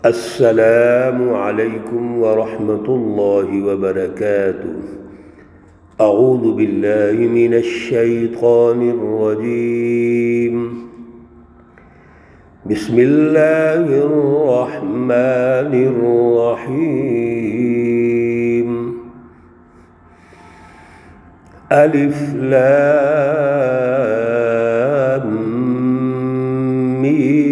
السلام علیکم ورحمۃ اللہ وبرکاتہ۔ اعوذ باللہ من الشیطان الرجیم، بسم اللہ الرحمن الرحیم۔ الف لام میم،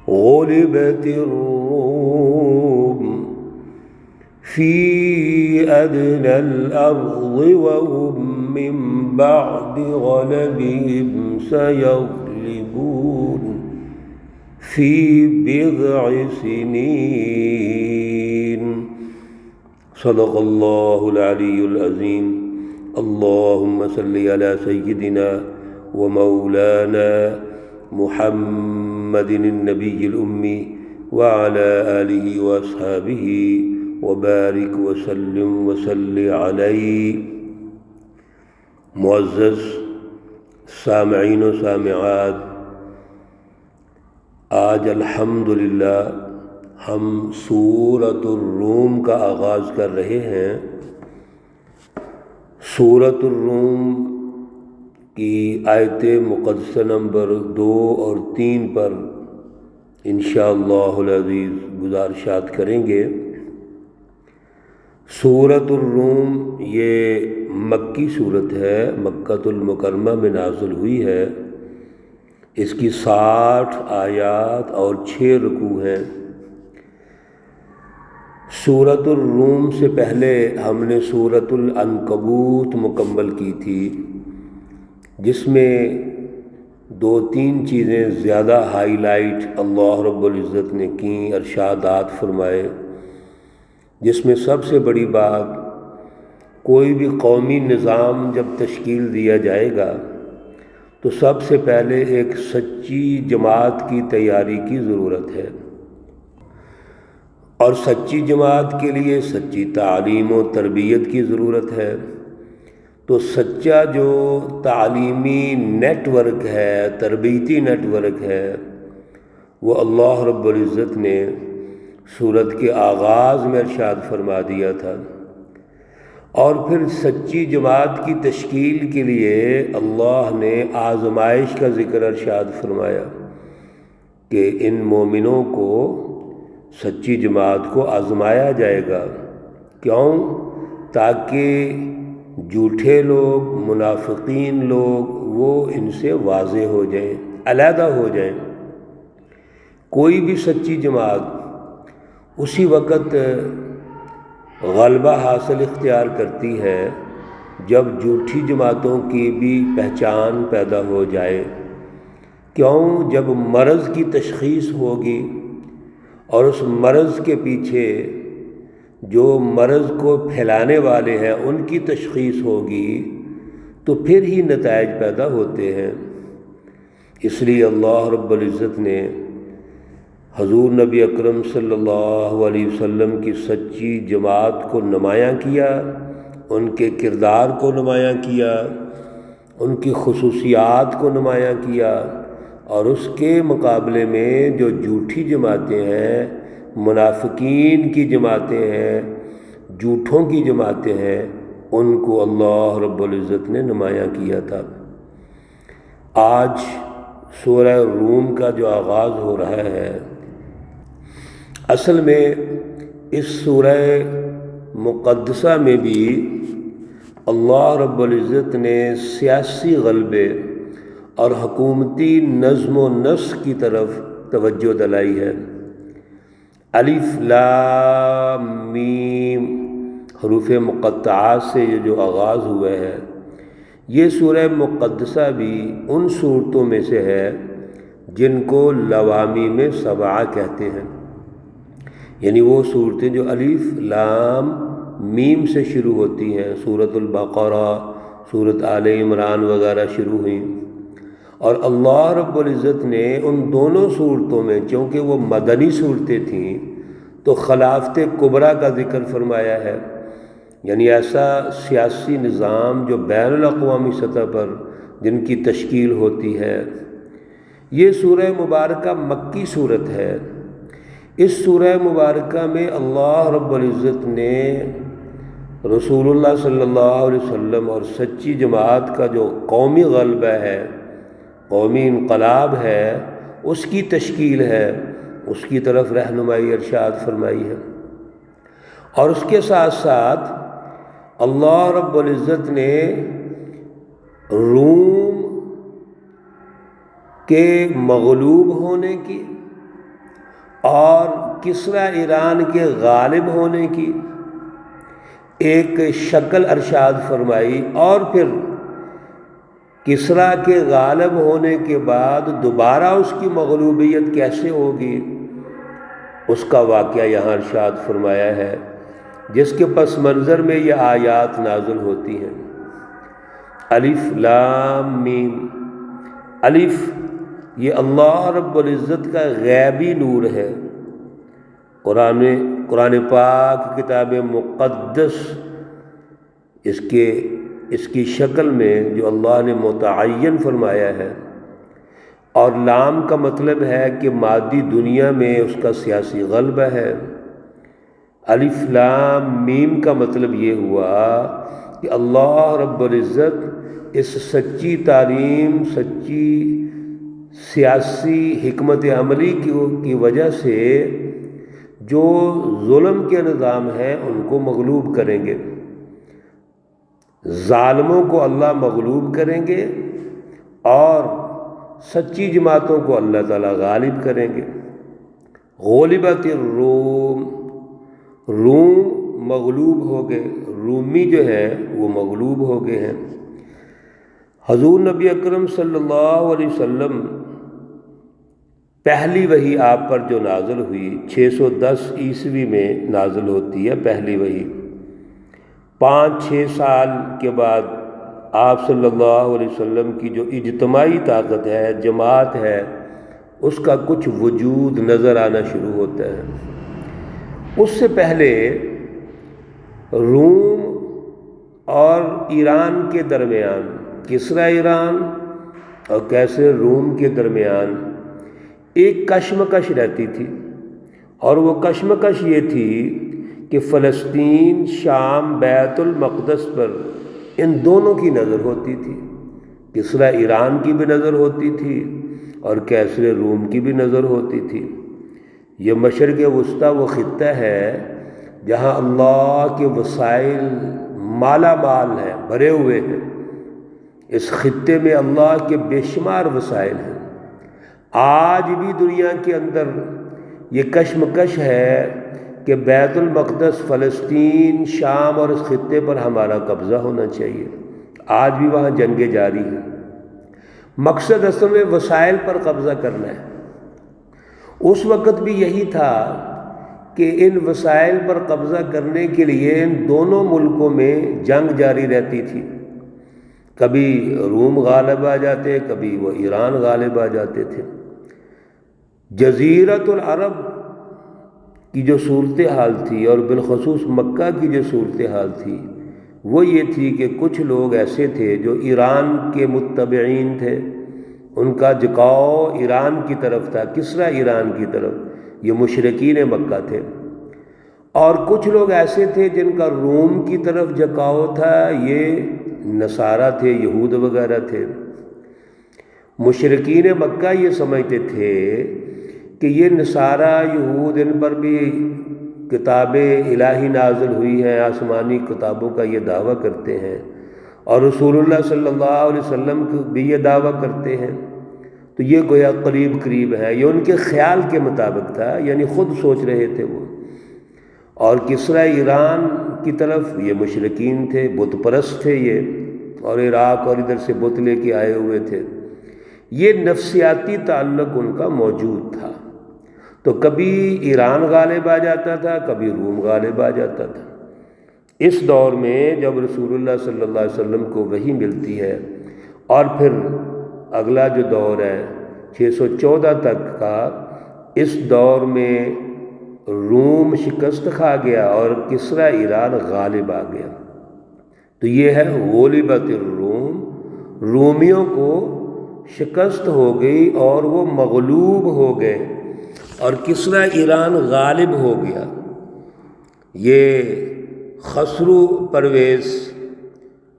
غلبت الروم فی ادنى الارض وهم من بعد غلبهم سيغلبون في بضع سنين۔ صدق اللہ العلی العظیم۔ اللہم صل علی سیدنا ومولانا محمد النبی الأمی وعلى آلہ واصحابہ وبارک وسلم وصل علیہ۔ معزز سامعین و سامعات، آج الحمدللہ ہم سورۃ الروم کا آغاز کر رہے ہیں۔ سورۃ الروم کی آیت مقدسہ نمبر 2 اور 3 پر انشاءاللہ العزیز گزارشات کریں گے۔ سورۃ الروم یہ مکی صورت ہے، مکۃ المکرمہ میں نازل ہوئی ہے۔ اس کی 60 آیات اور 6 رکوع ہیں۔ سورۃ الروم سے پہلے ہم نے سورۃ العنکبوت مکمل کی تھی، جس میں 2-3 چیزیں زیادہ ہائی لائٹ اللہ رب العزت نے کیں، ارشادات فرمائے، جس میں سب سے بڑی بات، کوئی بھی قومی نظام جب تشکیل دیا جائے گا تو سب سے پہلے ایک سچی جماعت کی تیاری کی ضرورت ہے، اور سچی جماعت کے لیے سچی تعلیم و تربیت کی ضرورت ہے۔ تو سچا جو تعلیمی نیٹ ورک ہے، تربیتی نیٹ ورک ہے، وہ اللہ رب العزت نے سورت کے آغاز میں ارشاد فرما دیا تھا۔ اور پھر سچی جماعت کی تشکیل کے لیے اللہ نے آزمائش کا ذکر ارشاد فرمایا کہ ان مومنوں کو، سچی جماعت کو آزمایا جائے گا۔ کیوں؟ تاکہ جھوٹے لوگ، منافقین لوگ، وہ ان سے واضح ہو جائیں، علیحدہ ہو جائیں۔ کوئی بھی سچی جماعت اسی وقت غلبہ حاصل اختیار کرتی ہے جب جھوٹی جماعتوں کی بھی پہچان پیدا ہو جائے۔ کیوں؟ جب مرض کی تشخیص ہوگی اور اس مرض کے پیچھے جو مرض کو پھیلانے والے ہیں ان کی تشخیص ہوگی تو پھر ہی نتائج پیدا ہوتے ہیں۔ اس لیے اللہ رب العزت نے حضور نبی اکرم صلی اللہ علیہ وسلم کی سچی جماعت کو نمایاں کیا، ان کے کردار کو نمایاں کیا، ان کی خصوصیات کو نمایاں کیا، اور اس کے مقابلے میں جو جھوٹی جماعتیں ہیں، منافقین کی جماعتیں ہیں، جھوٹوں کی جماعتیں ہیں، ان کو اللہ رب العزت نے نمایاں کیا تھا۔ آج سورہ روم کا جو آغاز ہو رہا ہے، اصل میں اس سورہ مقدسہ میں بھی اللہ رب العزت نے سیاسی غلبے اور حکومتی نظم و نسق کی طرف توجہ دلائی ہے۔ الف لام میم حروف مقطعات سے یہ جو آغاز ہوا ہے، یہ سورہ مقدسہ بھی ان صورتوں میں سے ہے جن کو لوامیم سبعہ کہتے ہیں، یعنی وہ صورتیں جو الف لام میم سے شروع ہوتی ہیں۔ سورۃ البقرہ، سورۃ آل عمران وغیرہ شروع ہوئیں، اور اللہ رب العزت نے ان دونوں صورتوں میں، چونکہ وہ مدنی صورتیں تھیں، تو خلافت کبریٰ کا ذکر فرمایا ہے، یعنی ایسا سیاسی نظام جو بین الاقوامی سطح پر جن کی تشکیل ہوتی ہے۔ یہ سورہ مبارکہ مکی صورت ہے۔ اس سورہ مبارکہ میں اللہ رب العزت نے رسول اللہ صلی اللہ علیہ وسلم اور سچی جماعت کا جو قومی غلبہ ہے، قومی انقلاب ہے، اس کی تشکیل ہے، اس کی طرف رہنمائی ارشاد فرمائی ہے۔ اور اس کے ساتھ ساتھ اللہ رب العزت نے روم کے مغلوب ہونے کی اور کسریٰ ایران کے غالب ہونے کی ایک شکل ارشاد فرمائی، اور پھر کسریٰ کے غالب ہونے کے بعد دوبارہ اس کی مغلوبیت کیسے ہوگی اس کا واقعہ یہاں ارشاد فرمایا ہے، جس کے پس منظر میں یہ آیات نازل ہوتی ہیں۔ الف لام میم۔ الف یہ اللہ رب العزت کا غیبی نور ہے۔ قرآن پاک کتاب مقدس اس کی شکل میں جو اللہ نے متعین فرمایا ہے، اور لام کا مطلب ہے کہ مادی دنیا میں اس کا سیاسی غلبہ ہے۔ الف لام میم کا مطلب یہ ہوا کہ اللہ رب العزت اس سچی تعلیم، سچی سیاسی حکمت عملی کی وجہ سے جو ظلم کے نظام ہیں ان کو مغلوب کریں گے، ظالموں کو اللہ مغلوب کریں گے، اور سچی جماعتوں کو اللہ تعالیٰ غالب کریں گے۔ غلبت الروم، روم مغلوب ہو گئے، رومی جو ہیں وہ مغلوب ہو گئے ہیں۔ حضور نبی اکرم صلی اللہ علیہ وسلم پہلی وحی آپ پر جو نازل ہوئی 610 عیسوی میں نازل ہوتی ہے پہلی وحی، 5-6 سال کے بعد آپ صلی اللہ علیہ وسلم کی جو اجتماعی طاقت ہے، جماعت ہے، اس کا کچھ وجود نظر آنا شروع ہوتا ہے۔ اس سے پہلے روم اور ایران کے درمیان، کسریٰ ایران اور کیسر روم کے درمیان ایک کشمکش رہتی تھی، اور وہ کشمکش یہ تھی کہ فلسطین، شام، بیت المقدس پر ان دونوں کی نظر ہوتی تھی۔ کسریٰ ایران کی بھی نظر ہوتی تھی اور کیسر روم کی بھی نظر ہوتی تھی۔ یہ مشرق وسطیٰ وہ خطہ ہے جہاں اللہ کے وسائل مالا مال ہیں، بھرے ہوئے ہیں۔ اس خطے میں اللہ کے بے شمار وسائل ہیں۔ آج بھی دنیا کے اندر یہ کشمکش ہے کہ بیت المقدس، فلسطین، شام اور اس خطے پر ہمارا قبضہ ہونا چاہیے۔ آج بھی وہاں جنگیں جاری ہیں۔ مقصد اصل میں وسائل پر قبضہ کرنا ہے۔ اس وقت بھی یہی تھا کہ ان وسائل پر قبضہ کرنے کے لیے ان دونوں ملکوں میں جنگ جاری رہتی تھی۔ کبھی روم غالب آ جاتے، کبھی وہ ایران غالب آ جاتے تھے۔ جزیرۃ العرب کی جو صورتحال تھی، اور بالخصوص مکہ کی جو صورتحال تھی، وہ یہ تھی کہ کچھ لوگ ایسے تھے جو ایران کے متبعین تھے، ان کا جھکاؤ ایران کی طرف تھا، کسریٰ ایران کی طرف، یہ مشرکین مکہ تھے۔ اور کچھ لوگ ایسے تھے جن کا روم کی طرف جھکاؤ تھا، یہ نصارہ تھے، یہود وغیرہ تھے۔ مشرکین مکہ یہ سمجھتے تھے کہ یہ نصارہ، یہود، ان پر بھی کتاب الہی نازل ہوئی ہیں، آسمانی کتابوں کا یہ دعویٰ کرتے ہیں، اور رسول اللہ صلی اللہ علیہ وسلم کو بھی یہ دعویٰ کرتے ہیں، تو یہ گویا قریب قریب ہے۔ یہ ان کے خیال کے مطابق تھا، یعنی خود سوچ رہے تھے وہ۔ اور کسریٰ ایران کی طرف یہ مشرکین تھے، بت پرست تھے یہ، اور عراق اور ادھر سے بت لے کے آئے ہوئے تھے۔ یہ نفسیاتی تعلق ان کا موجود تھا، تو کبھی ایران غالب آ جاتا تھا، کبھی روم غالب آ جاتا تھا۔ اس دور میں جب رسول اللہ صلی اللہ علیہ وسلم کو وحی ملتی ہے، اور پھر اگلا جو دور ہے 614 تک کا، اس دور میں روم شکست کھا گیا اور کسریٰ ایران غالب آ گیا۔ تو یہ ہے غلبت الروم، رومیوں کو شکست ہو گئی اور وہ مغلوب ہو گئے اور کسریٰ ایران غالب ہو گیا۔ یہ خسرو پرویز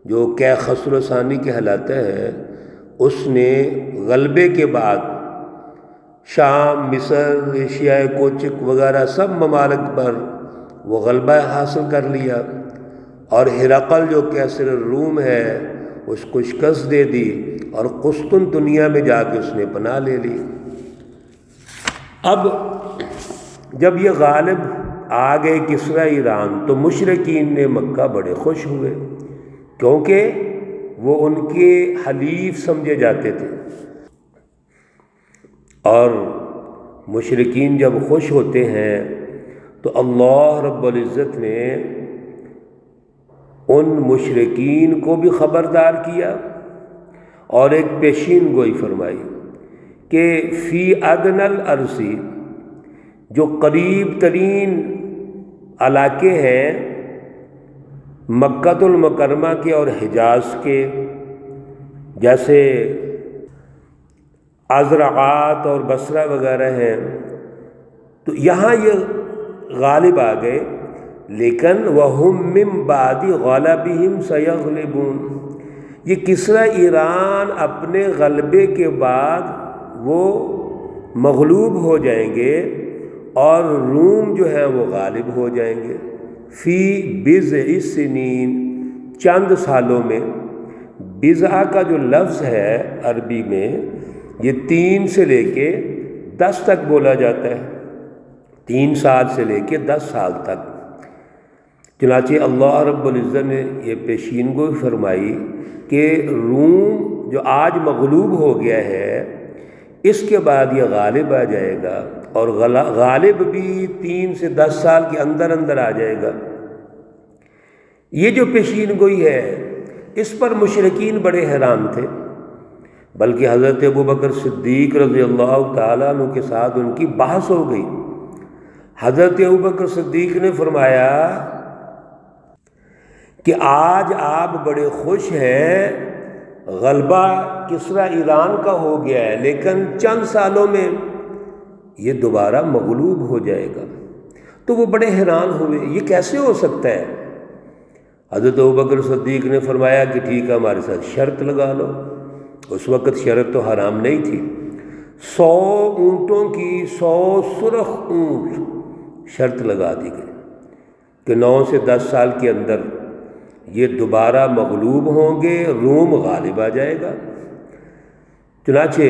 جو خسرو ثانی کہلاتا ہے، اس نے غلبے کے بعد شام، مصر، ایشیائے کوچک وغیرہ سب ممالک پر وہ غلبہ حاصل کر لیا، اور ہرقل جو کیسر الروم ہے اس کو شکست دے دی، اور قسطنطنیہ میں جا کے اس نے پناہ لے لی۔ اب جب یہ غالب آ گئے کسریٰ ایران تو مشرکین نے مکہ بڑے خوش ہوئے، کیونکہ وہ ان کے حلیف سمجھے جاتے تھے، اور مشرکین جب خوش ہوتے ہیں تو اللہ رب العزت نے ان مشرکین کو بھی خبردار کیا اور ایک پیشین گوئی فرمائی کہ فی ادنی الارض، جو قریب ترین علاقے ہیں مکہ المکرمہ کے اور حجاز کے، جیسے ازرعات اور بصرہ وغیرہ ہیں، تو یہاں یہ غالب آ گئے، لیکن وَهُمْ مِنْ بَعْدِ غَلَبِهِمْ سَيَغْلِبُونَ، یہ کسریٰ ایران اپنے غلبے کے بعد وہ مغلوب ہو جائیں گے اور روم جو ہے وہ غالب ہو جائیں گے۔ فی بضع سنین، چند سالوں میں۔ بضع کا جو لفظ ہے عربی میں یہ 3 سے لے کے 10 تک بولا جاتا ہے، 3 سال سے لے کے 10 سال تک۔ چنانچہ اللہ رب العزت نے یہ پیشین گوئی فرمائی کہ روم جو آج مغلوب ہو گیا ہے اس کے بعد یہ غالب آ جائے گا، اور غالب بھی 3 سے 10 سال کے اندر اندر آ جائے گا۔ یہ جو پیشین گوئی ہے اس پر مشرکین بڑے حیران تھے، بلکہ حضرت ابوبکر صدیق رضی اللہ تعالیٰ عنہ کے ساتھ ان کی بحث ہو گئی۔ حضرت ابوبکر صدیق نے فرمایا کہ آج آپ بڑے خوش ہیں، غلبہ کسریٰ ایران کا ہو گیا ہے، لیکن چند سالوں میں یہ دوبارہ مغلوب ہو جائے گا۔ تو وہ بڑے حیران ہوئے، یہ کیسے ہو سکتا ہے؟ حضرت ابوبکر صدیق نے فرمایا کہ ٹھیک ہے، ہمارے ساتھ شرط لگا لو۔ اس وقت شرط تو حرام نہیں تھی، 100 اونٹوں کی 100 سرخ اونٹ شرط لگا دی گئی کہ 9 سے 10 سال کے اندر یہ دوبارہ مغلوب ہوں گے، روم غالب آ جائے گا۔ چنانچہ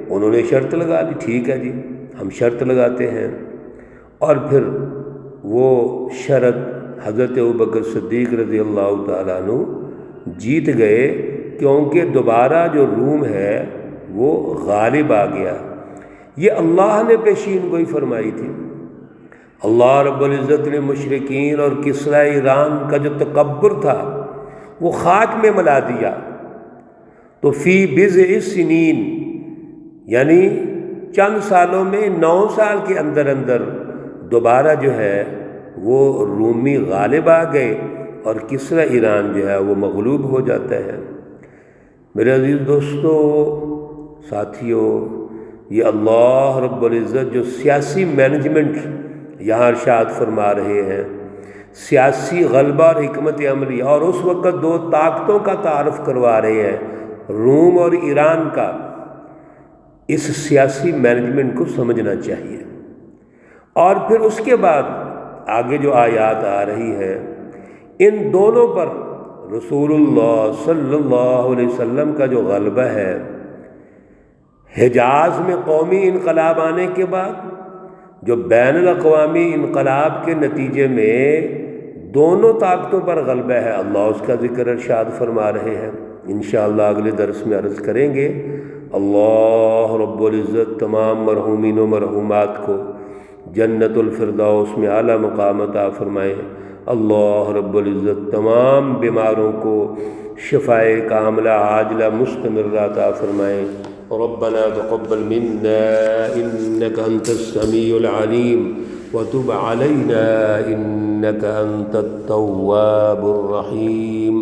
انہوں نے شرط لگا لی، ٹھیک ہے جی ہم شرط لگاتے ہیں، اور پھر وہ شرط حضرت ابوبکر صدیق رضی اللہ تعالیٰ عنہ جیت گئے، کیونکہ دوبارہ جو روم ہے وہ غالب آ گیا۔ یہ اللہ نے پیشین گوئی فرمائی تھی۔ اللہ رب العزت نے مشرکین اور کسریٰ ایران کا جو تکبر تھا وہ خاک میں ملا دیا۔ تو فی بضع سنین، یعنی چند سالوں میں، 9 سال کے اندر اندر دوبارہ جو ہے وہ رومی غالب آ گئے اور کسریٰ ایران جو ہے وہ مغلوب ہو جاتا ہے۔ میرے عزیز دوستو، ساتھیو، یہ اللہ رب العزت جو سیاسی مینجمنٹ یہاں ارشاد فرما رہے ہیں، سیاسی غلبہ اور حکمت عملی، اور اس وقت 2 طاقتوں کا تعارف کروا رہے ہیں، روم اور ایران کا، اس سیاسی مینجمنٹ کو سمجھنا چاہیے۔ اور پھر اس کے بعد آگے جو آیات آ رہی ہے، ان دونوں پر رسول اللہ صلی اللہ علیہ وسلم کا جو غلبہ ہے، حجاز میں قومی انقلاب آنے کے بعد جو بین الاقوامی انقلاب کے نتیجے میں دونوں طاقتوں پر غلبہ ہے، اللہ اس کا ذکر ارشاد فرما رہے ہیں۔ انشاءاللہ اگلے درس میں عرض کریں گے۔ اللہ رب العزت تمام مرحومین و مرحومات کو جنت الفردوس میں اعلیٰ مقام عطا فرمائے۔ اللہ رب العزت تمام بیماروں کو شفائے کاملہ عاجلہ مستمرہ عطا فرمائے۔ ربنا تقبل منا انك انت السميع العليم وتب علينا انك انت التواب الرحيم